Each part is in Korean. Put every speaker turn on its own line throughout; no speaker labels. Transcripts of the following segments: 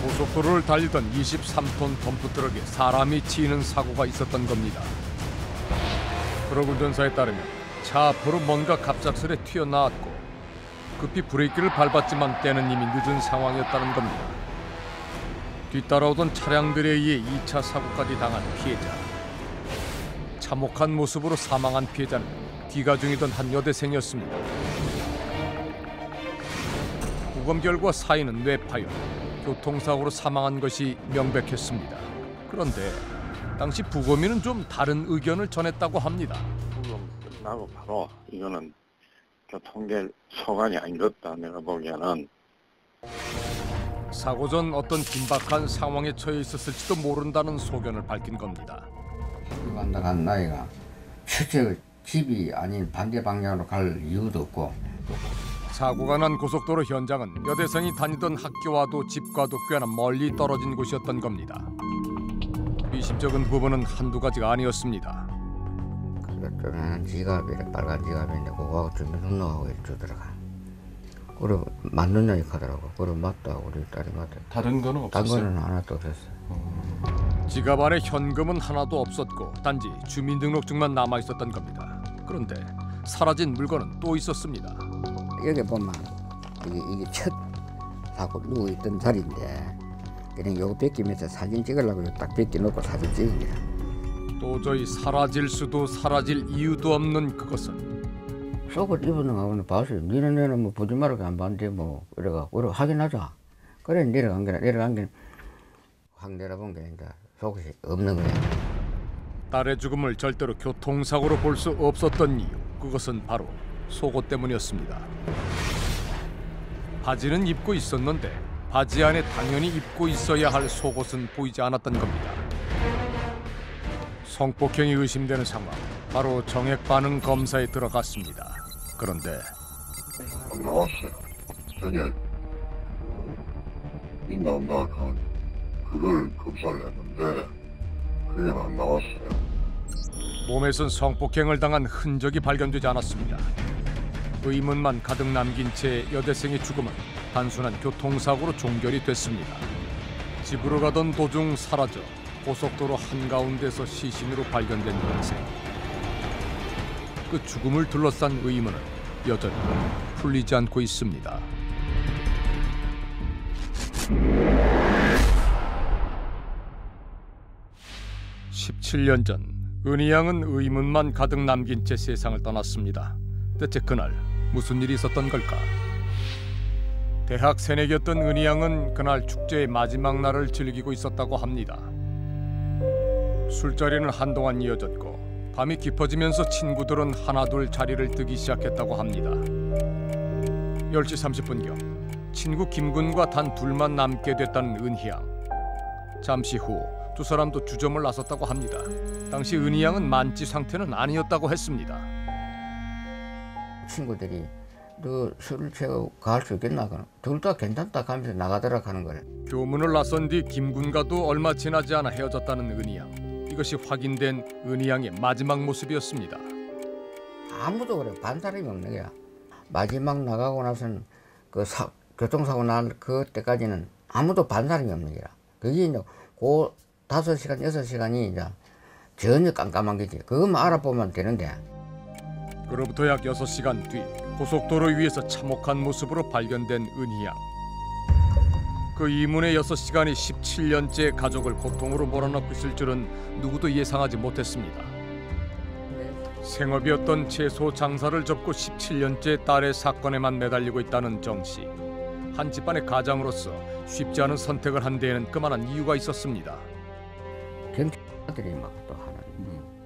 고속도로를 달리던 23톤 덤프트럭에 사람이 치이는 사고가 있었던 겁니다. 트럭 운전사에 따르면 차 앞으로 뭔가 갑작스레 튀어나왔고 급히 브레이크를 밟았지만 때는 이미 늦은 상황이었다는 겁니다. 뒤따라오던 차량들에 의해 2차 사고까지 당한 피해자. 참혹한 모습으로 사망한 피해자는 귀가 중이던 한 여대생이었습니다. 부검 결과 사인은 뇌파열, 교통사고로 사망한 것이 명백했습니다. 그런데 당시 부검인은 좀 다른 의견을 전했다고 합니다.
부검 끝나고 바로 이거는 교통계 소관이 아닌 것 같다. 내가 보기에는.
사고 전 어떤 긴박한 상황에 처해 있었을지도 모른다는 소견을 밝힌 겁니다.
나간 나이가 실제 집이 아닌 반대 방향으로 갈 이유도 없고.
사고가 난 고속도로 현장은 여대생이 다니던 학교와도 집과도 꽤나 멀리 떨어진 곳이었던 겁니다. 미심쩍은 부분은 한두 가지가 아니었습니다.
그랬더니 지갑에 빨간 지갑인데 그거하고 주민등록하고 주더라가. 그래 맞느냐 하더라고. 그래 맞다 우리 딸이 맞다.
다른 거는 없었어요?
다른 거는 하나도 없었어요.
지갑 안에 현금은 하나도 없었고 단지 주민등록증만 남아 있었던 겁니다. 그런데 사라진 물건은 또 있었습니다.
여기 보면 이게 첫 사고 누워 있던 자리인데 그냥 요거 뺏기면서 사진 찍으려고 딱 뺏겨놓고 사진 찍은 거야.
도저히 사라질 수도 사라질 이유도 없는 그것은
속옷 입은 거 봤어요. 니는 뭐 보지 말고 안 봤는데 뭐 이래가 우리 확인하자. 그래 내려간 게 확 내려본 게 이제 속옷이 없는 거야.
딸의 죽음을 절대로 교통사고로 볼 수 없었던 이유, 그것은 바로 속옷 때문이었습니다. 바지는 입고 있었는데 바지 안에 당연히 입고 있어야 할 속옷은 보이지 않았던 겁니다. 성폭행이 의심되는 상황, 바로 정액 반응 검사에 들어갔습니다. 그런데
안 나왔어요. 저녁 이 나온다 그걸 검사를 했는데 그게 안 나왔어요.
몸에선 성폭행을 당한 흔적이 발견되지 않았습니다. 의문만 가득 남긴 채 여대생의 죽음은 단순한 교통사고로 종결이 됐습니다. 집으로 가던 도중 사라져 고속도로 한가운데서 시신으로 발견된 여대생. 그 죽음을 둘러싼 의문은 여전히 풀리지 않고 있습니다. (17년) 전 은희 양은 의문만 가득 남긴 채 세상을 떠났습니다. 대체 그날 무슨 일이 있었던 걸까? 대학 새내기였던 은희 양은 그날 축제의 마지막 날을 즐기고 있었다고 합니다. 술자리는 한동안 이어졌고 밤이 깊어지면서 친구들은 하나둘 자리를 뜨기 시작했다고 합니다. 10시 30분경 친구 김군과 단 둘만 남게 됐다는 은희 양. 잠시 후 두 사람도 주점을 나섰다고 합니다. 당시 은희 양은 만취 상태는 아니었다고 했습니다.
친구들이 너 술을 채워 갈 수 있겠나? 둘 다 괜찮다 하면서 나가더라 하는 거예요.
교문을 나선 뒤 김군과도 얼마 지나지 않아 헤어졌다는 은희 양. 이것이 확인된 은희 양의 마지막 모습이었습니다.
아무도 그래 반사람이 없는 거야. 마지막 나가고 나서는 교통사고 난 그때까지는 아무도 반사람이 없는 거야. 그게 이제 그 5시간, 6시간이 이제 전혀 깜깜한 거지. 그것만 알아보면 되는데.
그로부터 약 6시간 뒤 고속도로 위에서 참혹한 모습으로 발견된 은희 양. 그 이문의 6시간이 17년째 가족을 고통으로 몰아넣고 있을 줄은 누구도 예상하지 못했습니다. 생업이었던 채소 장사를 접고 17년째 딸의 사건에만 매달리고 있다는 정 씨. 한 집안의 가장으로서 쉽지 않은 선택을 한 데에는 그만한 이유가 있었습니다.
경찰들이 막 또 하는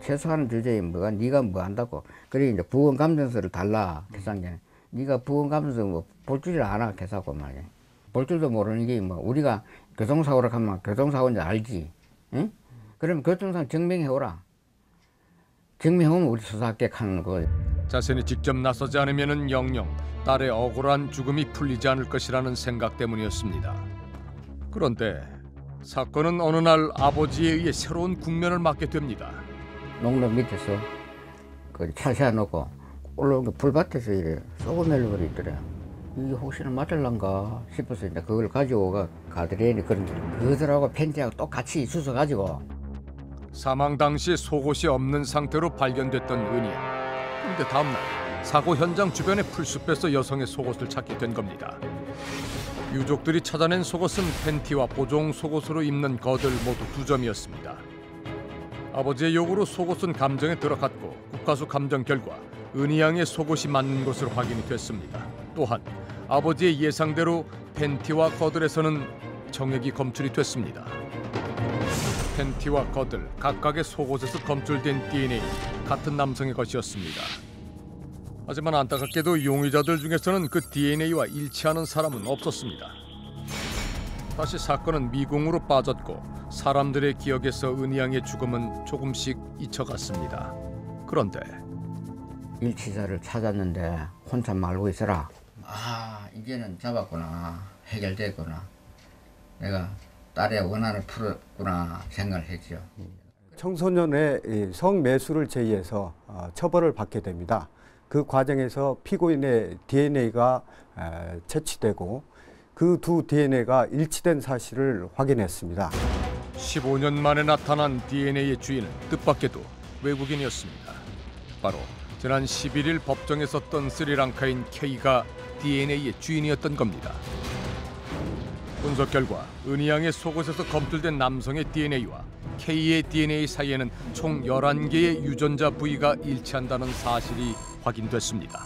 최소한 주제에 뭐가 네가 뭐 한다고 그래 이제 부원 감정서를 달라 계산기는 네가 부원 감정서 뭐 볼 줄을 아나 계산하고 말이야. 볼 줄도 모르는 게 뭐 우리가 교통사고를 하면 교통사고인지 알지, 응? 그럼 교통사고 증명해 오라. 증명해 오면 우리 수사할게 하는 거.
자신이 직접 나서지 않으면은 영영 딸의 억울한 죽음이 풀리지 않을 것이라는 생각 때문이었습니다. 그런데 사건은 어느 날 아버지에 의해 새로운 국면을 맞게 됩니다.
농로 밑에서 그 차 세워놓고 올라온 게 불밭에서 이래 쏘고 내려버리더래. 이게 혹시나 맞을란가 싶어서 이제 그걸 가지고 가더니 그런 그들하고 팬티하고 똑같이 주워가지고
사망 당시 속옷이 없는 상태로 발견됐던 은희양. 그런데 다음날 사고 현장 주변의 풀숲에서 여성의 속옷을 찾게 된 겁니다. 유족들이 찾아낸 속옷은 팬티와 보종 속옷으로 입는 거들 모두 2점이었습니다. 아버지의 요구로 속옷은 감정에 들어갔고 국가수 감정 결과 은희양의 속옷이 맞는 것으로 확인이 됐습니다. 또한 아버지의 예상대로 팬티와 거들에서는 정액이 검출이 됐습니다. 팬티와 거들 각각의 속옷에서 검출된 DNA 같은 남성의 것이었습니다. 하지만 안타깝게도 용의자들 중에서는 그 DNA와 일치하는 사람은 없었습니다. 다시 사건은 미궁으로 빠졌고 사람들의 기억에서 은희양의 죽음은 조금씩 잊혀갔습니다. 그런데
일치자를 찾았는데 혼자 말고 있어라. 아, 이제는 잡았구나. 해결됐구나. 내가 딸의 원한을 풀었구나 생각을 했죠.
청소년의 성매수를 제의해서 처벌을 받게 됩니다. 그 과정에서 피고인의 DNA가 채취되고 그 두 DNA가 일치된 사실을 확인했습니다.
15년 만에 나타난 DNA의 주인은 뜻밖에도 외국인이었습니다. 바로 지난 11일 법정에 섰던 스리랑카인 K가 DNA의 주인이었던 겁니다. 분석 결과 은희양의 속옷에서 검출된 남성의 DNA와 K의 DNA 사이에는 총 11개의 유전자 부위가 일치한다는 사실이 확인됐습니다.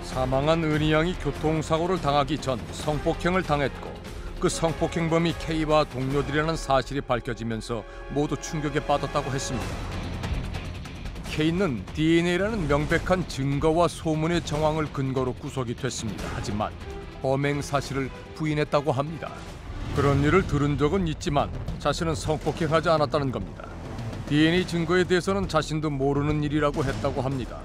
사망한 은희양이 교통사고를 당하기 전 성폭행을 당했고 그 성폭행범이 K와 동료들이라는 사실이 밝혀지면서 모두 충격에 빠졌다고 했습니다. K는 DNA라는 명백한 증거와 소문의 정황을 근거로 구속이 됐습니다. 하지만 범행 사실을 부인했다고 합니다. 그런 일을 들은 적은 있지만 자신은 성폭행하지 않았다는 겁니다. DNA 증거에 대해서는 자신도 모르는 일이라고 했다고 합니다.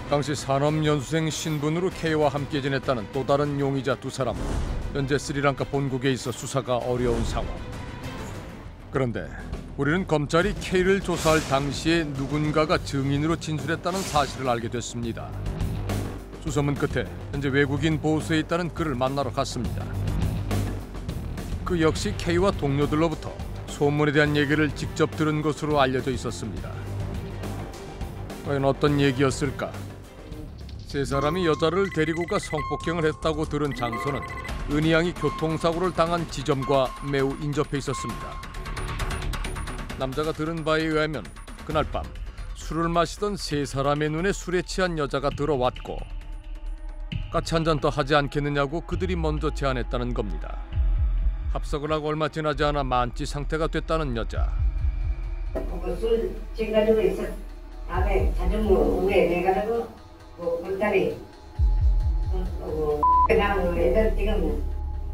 당시 산업연수생 신분으로 K와 함께 지냈다는 또 다른 용의자 2사람은 현재 스리랑카 본국에 있어 수사가 어려운 상황. 그런데 우리는 검찰이 K를 조사할 당시에 누군가가 증인으로 진술했다는 사실을 알게 됐습니다. 수소문 끝에 현재 외국인 보호소에 있다는 그를 만나러 갔습니다. 그 역시 K와 동료들로부터 소문에 대한 얘기를 직접 들은 것으로 알려져 있었습니다. 과연 어떤 얘기였을까? 3사람이 여자를 데리고 가 성폭행을 했다고 들은 장소는 은희양이 교통사고를 당한 지점과 매우 인접해 있었습니다. 남자가 들은 바에 의하면 그날 밤 술을 마시던 3사람의 눈에 술에 취한 여자가 들어왔고 같이 한 잔 더 하지 않겠느냐고 그들이 먼저 제안했다는 겁니다. 합석을 하고 얼마 지나지 않아 만취 상태가 됐다는 여자.
술 지금 있어. 다음에 자전거 위에 내가지고 물다리 그냥 애들 지금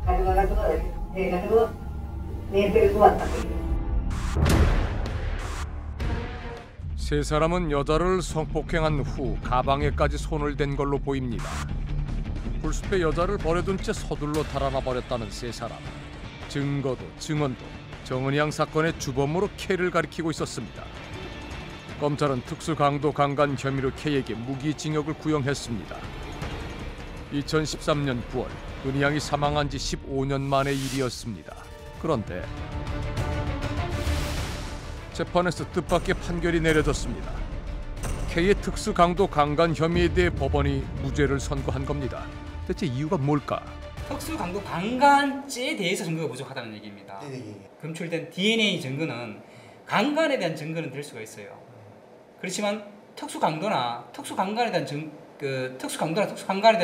가져가가지고 내가지고 내 들고 왔다.
3사람은 여자를 성폭행한 후 가방에까지 손을 댄 걸로 보입니다. 풀숲에 여자를 버려둔 채 서둘러 달아나 버렸다는 3사람. 증거도 증언도 정은양 사건의 주범으로 K를 가리키고 있었습니다. 검찰은 특수강도 강간 혐의로 K에게 무기징역을 구형했습니다. 2013년 9월 은희양이 사망한 지 15년 만의 일이었습니다. 그런데 재판에서 뜻밖의 판결이 내려졌습니다. K의 특수강도 강간 혐의에 대해 법원이 무죄를 선고한 겁니다. 대체 이유가 뭘까?
특수강도 강간죄에 대해서 증거가 부족하다는 얘기입니다. 검출된 DNA 증거는 강간에 대한 증거는 될 수가 있어요. 그렇지만 특수강간에 대한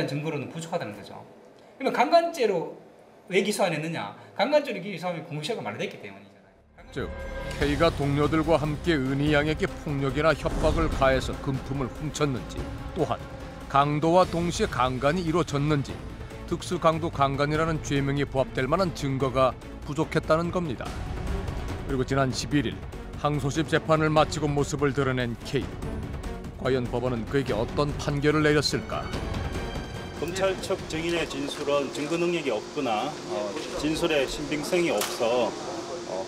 증거로는 부족하다는 거죠. 그러면 강간죄로 왜 기소 안 했느냐? 강간죄로 기소하면 공소시효가 만료됐기 때문이잖아요.
즉 K가 동료들과 함께 은희양에게 폭력이나 협박을 가해서 금품을 훔쳤는지, 또한 강도와 동시에 강간이 이루어졌는지 특수강도 강간이라는 죄명에 부합될 만한 증거가 부족했다는 겁니다. 그리고 지난 11일 항소심 재판을 마치고 모습을 드러낸 K. 과연 법원은 그에게 어떤 판결을 내렸을까?
검찰 측 증인의 진술은 증거 능력이 없거나 진술의 신빙성이 없어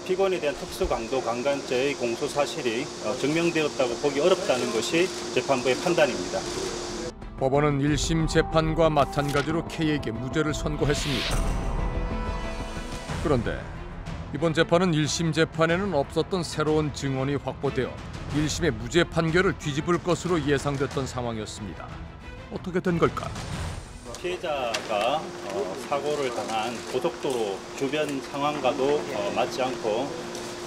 피고인에 대한 특수강도 강간죄의 공소 사실이 증명되었다고 보기 어렵다는 것이 재판부의 판단입니다.
법원은 1심 재판과 마찬가지로 K에게 무죄를 선고했습니다. 그런데 이번 재판은 1심 재판에는 없었던 새로운 증언이 확보되어 1심의 무죄 판결을 뒤집을 것으로 예상됐던 상황이었습니다. 어떻게 된 걸까?
피해자가 사고를 당한 고속도로 주변 상황과도 맞지 않고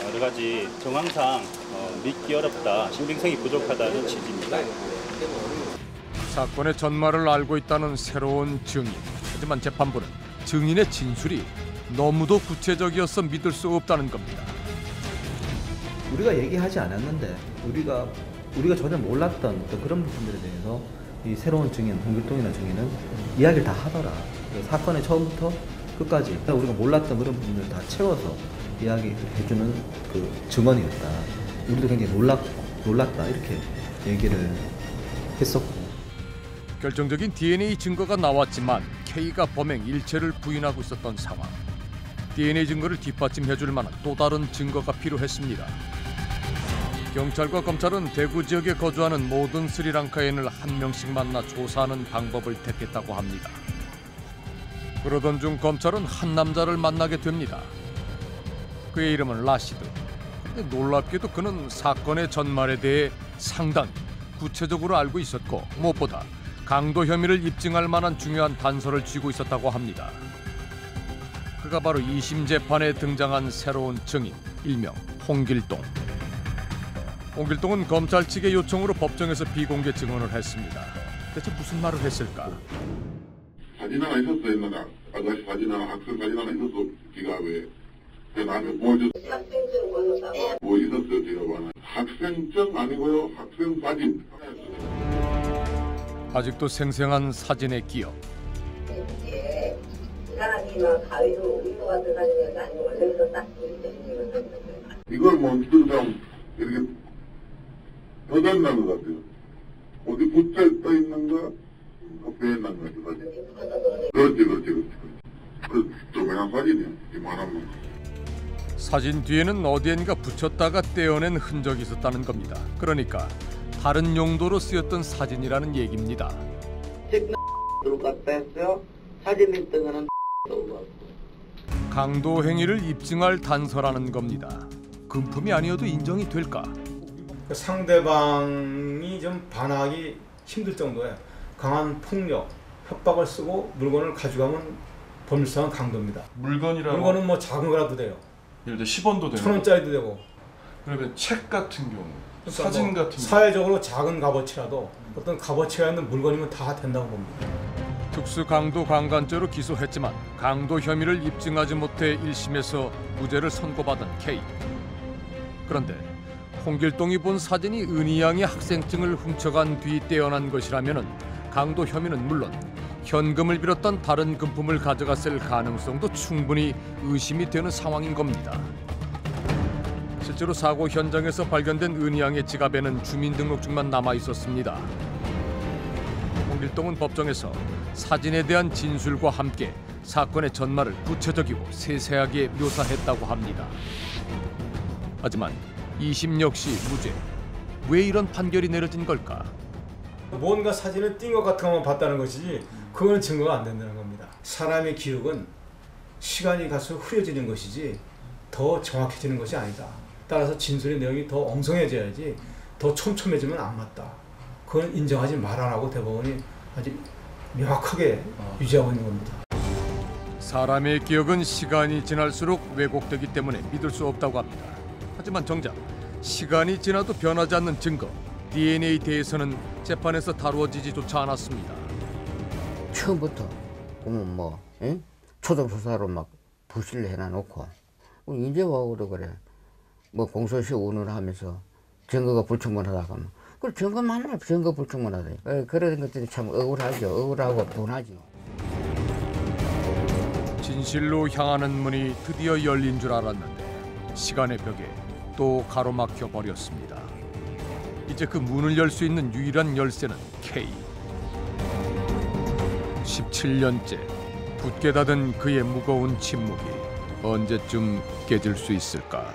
여러 가지 정황상 믿기 어렵다, 신빙성이 부족하다는 취지입니다.
사건의 전말을 알고 있다는 새로운 증인. 하지만 재판부는 증인의 진술이 너무도 구체적이어서 믿을 수 없다는 겁니다.
우리가 얘기하지 않았는데 우리가 전혀 몰랐던 어떤 그런 부분들에 대해서 이 새로운 증인, 홍길동이라는 증인은 이야기를 다 하더라. 사건의 처음부터 끝까지 우리가 몰랐던 그런 부분들을 다 채워서 이야기해주는 그 증언이었다. 우리도 굉장히 놀랐다 이렇게 얘기를 했었고.
결정적인 DNA 증거가 나왔지만 K가 범행 일체를 부인하고 있었던 상황. DNA 증거를 뒷받침해줄 만한 또 다른 증거가 필요했습니다. 경찰과 검찰은 대구 지역에 거주하는 모든 스리랑카인을 한 명씩 만나 조사하는 방법을 택했다고 합니다. 그러던 중 검찰은 한 남자를 만나게 됩니다. 그의 이름은 라시드. 그런데 놀랍게도 그는 사건의 전말에 대해 상당히 구체적으로 알고 있었고 무엇보다 강도 혐의를 입증할 만한 중요한 단서를 쥐고 있었다고 합니다. 그가 바로 2심 재판에 등장한 새로운 증인, 일명 홍길동. 홍길동은 검찰 측의 요청으로 법정에서 비공개 증언을 했습니다. 대체 무슨 말을 했을까?
사진 하나 있었어 옛날에. 아가씨 사진 하나, 학생 사진 하나 있었어. 네가 왜 나한테 보여줬어? 뭐 있었어 제가 봐. 학생증 아니고요. 학생 사진.
아직도 생생한 사진의 기억.
이걸 뭐 좀 이렇게 더듬는 것 같아요. 어디 붙여 있는가? 배에 있는 것 같아요. 그렇지. 그 조그만 사진이야. 이만한 거.
사진 뒤에는 어디엔가 붙였다가 떼어낸 흔적이 있었다는 겁니다. 그러니까 다른 용도로 쓰였던 사진이라는 얘기입니다. 강도 행위를 입증할 단서라는 겁니다. 금품이 아니어도 인정이 될까?
상대방이 좀 반하기 힘들 정도의 강한 폭력, 협박을 쓰고 물건을 가져가면 법률상은 강도입니다. 물건은 뭐 작은 거라도 돼요.
예를 들어 10원도 되고
1,000원짜리도 되고.
그러면 책 같은 경우,
그러니까
사진
뭐
같은 경우
사회적으로 작은 값어치라도 어떤 값어치가 있는 물건이면 다 된다고 봅니다.
특수 강도 강간죄로 기소했지만 강도 혐의를 입증하지 못해 1심에서 무죄를 선고받은 K. 그런데 홍길동이 본 사진이 은희 양의 학생증을 훔쳐간 뒤 떼어난 것이라면 강도 혐의는 물론 현금을 비롯한 다른 금품을 가져갔을 가능성도 충분히 의심이 되는 상황인 겁니다. 실제로 사고 현장에서 발견된 은희 양의 지갑에는 주민등록증만 남아 있었습니다. 홍길동은 법정에서 사진에 대한 진술과 함께 사건의 전말을 구체적이고 세세하게 묘사했다고 합니다. 하지만 2심 역시 무죄. 왜 이런 판결이 내려진 걸까?
뭔가 사진을 띈 것 같은 것만 봤다는 것이지 그건 증거가 안 된다는 겁니다. 사람의 기억은 시간이 갈수록 흐려지는 것이지 더 정확해지는 것이 아니다. 따라서 진술의 내용이 더 엉성해져야지 더 촘촘해지면 안 맞다. 그건 인정하지 말아라고 대법원이 아주 명확하게 유지하고 있는 겁니다.
사람의 기억은 시간이 지날수록 왜곡되기 때문에 믿을 수 없다고 합니다. 하지만 정작 시간이 지나도 변하지 않는 증거, DNA에 대해서는 재판에서 다루어지지조차 않았습니다.
처음부터 그러면 뭐 초점 수사로 막 부실을 해놔놓고 이제 와고도 그래. 뭐 공소시효 운운하면서 증거가 불충분하다고 하면 그 증거 맞나? 증거 불충분하다. 그런 것들이 참 억울하죠. 억울하고 분하죠.
진실로 향하는 문이 드디어 열린 줄 알았는데 시간의 벽에 또 가로막혀 버렸습니다. 이제 그 문을 열 수 있는 유일한 열쇠는 K. 17년째 굳게 닫은 그의 무거운 침묵이 언제쯤 깨질 수 있을까?